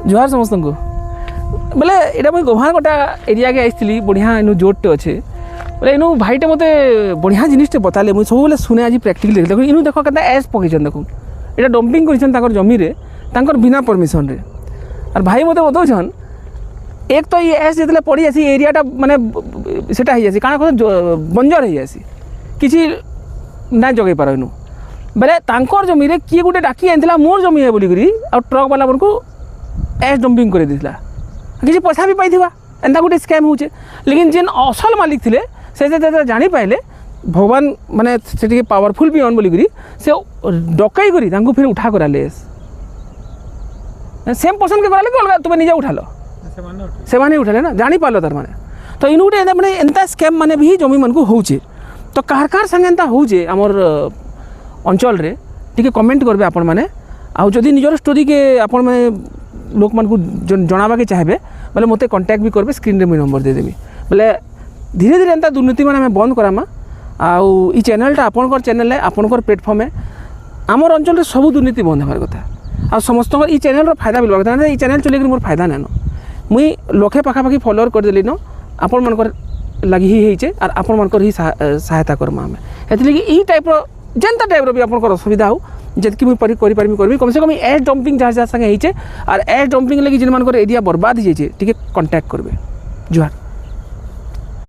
जुहार समस्त को बोले यहाँ मुझे गोभानगटा एरिया के आई बढ़िया इनू जोटे अच्छे बोले इनू भाईटे मत बढ़िया जिनटे बताले मुझे सब शुणे आज प्रैक्टिकली देख इनू देख के एस पकईन देख ये डंपिंग कर जमी बिना परमिशन रे और भाई मत बताऊन एक तो ये एस जो पड़ी जासी एरियाटा माने सेटा हो जासी काना बंजर हो जासी किसी ना जगै पार इनू बेले तांकर जमी रे किए गोटे डाकी आनी मोर जमी है बोलिकी और ट्रक वाला को एस डंपिंग कर देला किसी पैसा भी पाई एंता गोटे स्कैम हो लेकिन जेन असल मालिक थे से जानी पाइले भगवान माने से पावरफुल भी अन बोलिकी से डकई करी फिर उठा करा एस सेम पर्सन के कराले कि अलग तुम्हें निजे उठा लो से माने उठाले ना जानी पाल तार माने तो इन गोटे माने एंता स्कैम माने भी जमी मन को होचे तो कार संगे एंता होचे आमर अंचल रे टिके कमेंट करबे आपण माने आ जदि निजर स्टोरी के आपण माने लोक मन को जनाबा के चाहबे बोले मते कांटेक्ट भी करबे स्क्रीन रे मो नंबर दे देबी बोले धीरे धीरे एंता दुर्नीति माने हमें बंद करामा आउ ई चैनलटा आपनकर चैनल है आपनकर प्लेटफॉर्म है आमर अंचल रे सब दुर्नीति बंद होबार कथा आ समस्त ई चैनल रो फायदा मिलवा कथा ई चैनल चले मोर फायदा नानो मुई लखे पाखापाखि फॉलोअर कर देली न आपण मनकर लगी ही होइचे और आपण मनकर ही सहायता करमा हमें एतले कि ई टाइप रो जनता टाइप रो भी आपनकर असुविधा हो जतकि मुई करबी कम से कम एस डंपिंग जहाँ संगे होइचे और एस डंपिंग लगी जिन मनकर एरिया बर्बाद हो जाइए टिके कांटेक्ट करबे जुहार।